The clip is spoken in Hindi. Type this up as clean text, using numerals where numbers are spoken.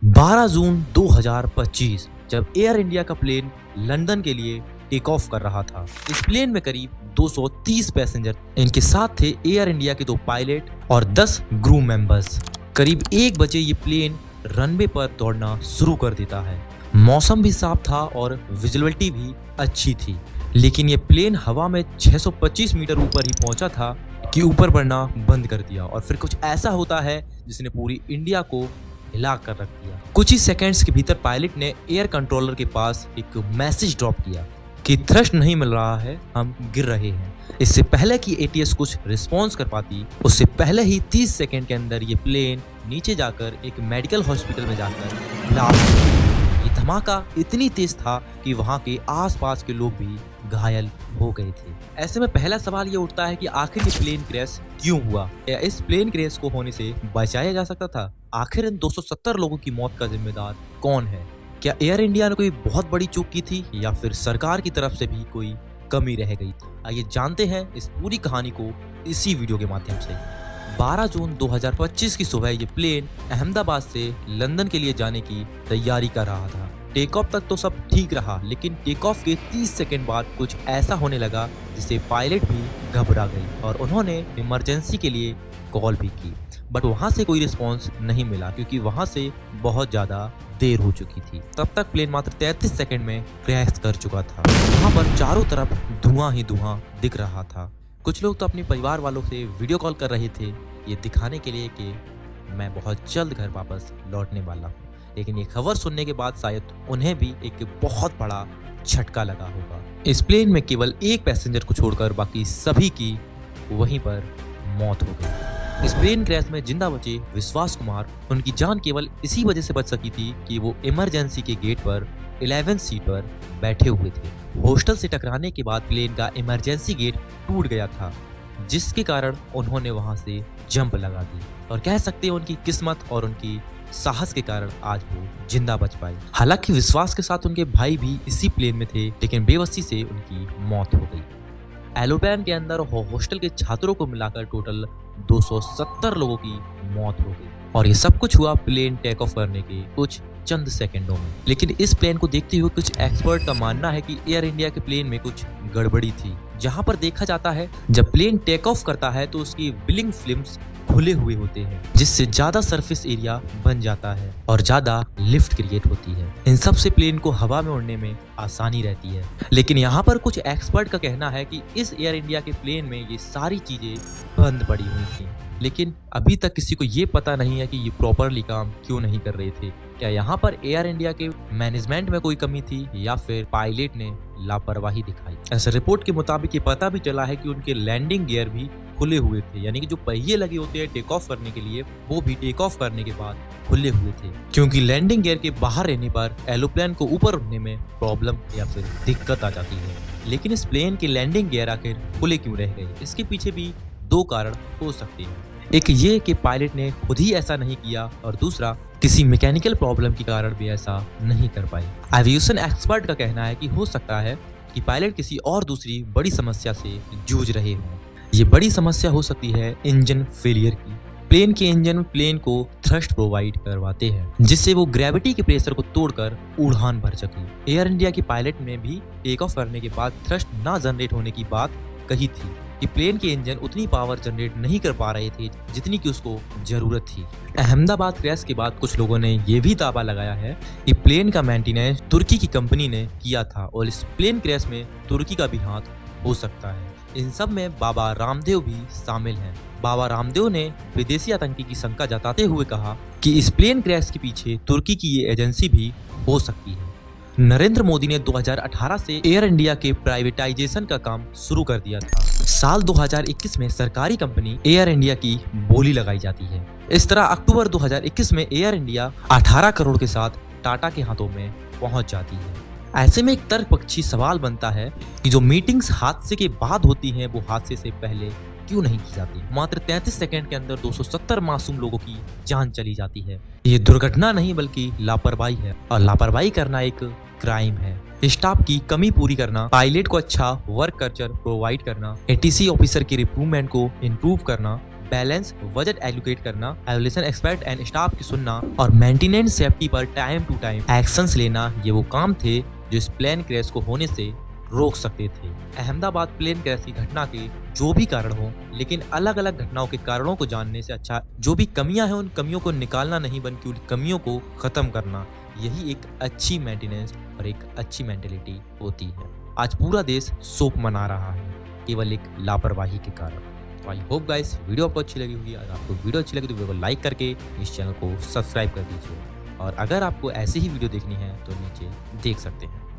12 जून 2025 जब एयर इंडिया का प्लेन लंदन के लिए टेक ऑफ कर रहा था। इस प्लेन में करीब 230 पैसेंजर, इनके साथ थे एयर इंडिया के 2 पायलट और 10 क्रू मेंबर्स। करीब 1 बजे ये प्लेन रनवे पर दौड़ना शुरू कर देता है। मौसम भी साफ था और विजिबिलिटी भी अच्छी थी, लेकिन ये प्लेन हवा में 625 मीटर ऊपर ही पहुंचा था कि ऊपर बढ़ना बंद कर दिया और फिर कुछ ऐसा होता है जिसने पूरी इंडिया को हिला कर रख दिया। कुछ ही सेकंड्स के भीतर पायलट ने एयर कंट्रोलर के पास एक मैसेज ड्रॉप किया कि थ्रस्ट नहीं मिल रहा है, हम गिर रहे हैं। इससे पहले कि एटीएस कुछ रिस्पॉन्स कर पाती, उससे पहले ही 30 सेकंड के अंदर ये प्लेन नीचे जाकर एक मेडिकल हॉस्पिटल में जाकर ब्लास्ट। ये धमाका इतनी तेज था कि वहां के आसपास के लोग भी घायल हो गए थे। ऐसे में पहला सवाल ये उठता है कि आखिर ये प्लेन क्रैश क्यों हुआ? या इस प्लेन क्रैश को होने से बचाया जा सकता था? आखिर इन 270 लोगों की मौत का जिम्मेदार कौन है? क्या एयर इंडिया ने कोई बहुत बड़ी चूक की थी या फिर सरकार की तरफ से भी कोई कमी रह गई थी? आइए जानते हैं इस पूरी कहानी को इसी वीडियो के माध्यम से। 12 जून 2025 की सुबह ये प्लेन अहमदाबाद से लंदन के लिए जाने की तैयारी कर रहा था। टेक ऑफ तक तो सब ठीक रहा, लेकिन टेक ऑफ के 30 सेकंड बाद कुछ ऐसा होने लगा जिससे पायलट भी घबरा गई और उन्होंने इमरजेंसी के लिए कॉल भी की, बट वहां से कोई रिस्पांस नहीं मिला क्योंकि वहां से बहुत ज्यादा देर हो चुकी थी। तब तक प्लेन मात्र 33 सेकंड में क्रैश कर चुका था। वहां पर चारों तरफ धुआं ही धुआं दिख रहा था। कुछ लोग तो अपने परिवार वालों से वीडियो कॉल कर रहे थे, ये दिखाने के लिए कि मैं बहुत जल्द घर वापस लौटने वाला हूँ। लेकिन ये खबर सुनने के बाद शायद उन्हें भी एक बहुत बड़ा झटका लगा होगा। इस प्लेन में केवल एक पैसेंजर को छोड़कर बाकी सभी की वहीं पर मौत हो गई। इस प्लेन क्रैश में जिंदा बचे विश्वास कुमार। उनकी जान केवल इसी वजह से बच सकी थी कि वो इमरजेंसी के गेट पर 11 सीट पर बैठे हुए थे। हॉस्टल से टकराने के बाद प्लेन का इमरजेंसी गेट टूट गया था, जिसके कारण उन्होंने वहां से जंप लगा दी और कह सकते हैं उनकी किस्मत और उनकी साहस के कारण आज वो जिंदा बच पाए। हालांकि विश्वास के साथ उनके भाई भी इसी प्लेन में थे, लेकिन बेबसी से उनकी मौत हो गई। एरोप्लेन के अंदर हॉस्टल के छात्रों को मिलाकर टोटल 270 लोगों की मौत हो गई और ये सब कुछ हुआ प्लेन टेक ऑफ करने के कुछ चंद सेकंडों में। लेकिन इस प्लेन को देखते हुए कुछ एक्सपर्ट का मानना है कि एयर इंडिया के प्लेन में कुछ गड़बड़ी थी। जहां पर देखा जाता है जब प्लेन टेक ऑफ करता है तो उसकी विंग फिल्म्स खुले हुए होते हैं, जिससे ज्यादा सरफेस एरिया बन जाता है और ज्यादा लिफ्ट क्रिएट होती है। इन सब से प्लेन को हवा में उड़ने में आसानी रहती है। लेकिन यहाँ पर कुछ एक्सपर्ट का कहना है कि इस एयर इंडिया के प्लेन में ये सारी चीजें बंद पड़ी हुई थी, लेकिन अभी तक किसी को ये पता नहीं है कि ये प्रॉपरली काम क्यों नहीं कर रहे थे। क्या यहाँ पर एयर इंडिया के मैनेजमेंट में कोई कमी थी या फिर पायलट ने लापरवाही दिखाई? ऐसे रिपोर्ट के मुताबिक ये पता भी चला है कि उनके लैंडिंग गियर भी खुले हुए थे, यानी कि जो पहिए लगे होते हैं टेक ऑफ करने के लिए, वो भी टेक ऑफ करने के बाद खुले हुए थे, क्योंकि लैंडिंग गियर के बाहर रहने पर एरोप्लेन को ऊपर उड़ने में प्रॉब्लम या फिर दिक्कत आ जाती है। लेकिन इस प्लेन के लैंडिंग गियर आखिर खुले क्यों रह गए? इसके पीछे भी 2 कारण हो सकते हैं। एक ये कि पायलट ने खुद ही ऐसा नहीं किया और दूसरा किसी मैकेनिकल प्रॉब्लम के कारण भी ऐसा नहीं कर पाए। एविएशन एक्सपर्ट का कहना है कि हो सकता है कि पायलट किसी और दूसरी बड़ी समस्या से जूझ रहे हों। ये बड़ी समस्या हो सकती है इंजन फेलियर की। प्लेन के इंजन प्लेन को थ्रस्ट प्रोवाइड करवाते हैं, जिससे वो ग्रेविटी के प्रेशर को तोड़कर उड़ान भर सके। एयर इंडिया के पायलट ने भी टेक ऑफ करने के बाद थ्रस्ट ना जनरेट होने की बात कही थी कि प्लेन के इंजन उतनी पावर जनरेट नहीं कर पा रहे थे जितनी कि उसको जरूरत थी। अहमदाबाद क्रैश के बाद कुछ लोगों ने ये भी दावा लगाया है कि प्लेन का मेंटेनेंस तुर्की की कंपनी ने किया था और इस प्लेन क्रैश में तुर्की का भी हाथ हो सकता है। इन सब में बाबा रामदेव भी शामिल हैं। बाबा रामदेव ने विदेशी आतंकी की शंका जताते हुए कहा कि इस प्लेन क्रैश के पीछे तुर्की की ये एजेंसी भी हो सकती है। नरेंद्र मोदी ने 2018 से एयर इंडिया के प्राइवेटाइजेशन का काम शुरू कर दिया था। साल 2021 में सरकारी कंपनी एयर इंडिया की बोली लगाई जाती है। इस तरह अक्टूबर 2021 में एयर इंडिया 18 करोड़ के साथ टाटा के हाथों में पहुंच जाती है। ऐसे में एक तर्कपक्षी सवाल बनता है कि जो मीटिंग्स हादसे के बाद होती हैं वो हादसे से पहले क्यों नहीं की जाती? मात्र 33 सेकंड के अंदर 270 मासूम लोगों की जान चली जाती है। ये दुर्घटना नहीं बल्कि लापरवाही है और लापरवाही करना एक क्राइम है। स्टाफ की कमी पूरी करना, पायलट को अच्छा वर्क कल्चर प्रोवाइड करना, एटीसी ऑफिसर की रिक्रूटमेंट को इम्प्रूव करना, बैलेंस, बजट एलोकेट करना, एवोल्यूशन एक्सपर्ट एंड स्टाफ की सुनना और मेंटेनेंस सेफ्टी पर टाइम टू टाइम एक्शंस लेना, ये वो काम थे जो इस प्लेन क्रैश को होने से रोक सकते थे। अहमदाबाद प्लेन क्रैश की घटना के जो भी कारण हो, लेकिन अलग अलग घटनाओं के कारणों को जानने से अच्छा जो भी कमियां हैं उन कमियों को निकालना नहीं, बल्कि उन कमियों को खत्म करना, यही एक अच्छी मेंटेनेंस और एक अच्छी मेंटेलिटी होती है। आज पूरा देश शोक मना रहा है केवल एक लापरवाही के कारण। तो आई होप गाइस वीडियो आपको अच्छी लगी होगी। अगर आपको वीडियो अच्छी लगी तो वीडियो को लाइक करके इस चैनल को सब्सक्राइब कर दीजिए, और अगर आपको ऐसी ही वीडियो देखनी है तो नीचे देख सकते हैं।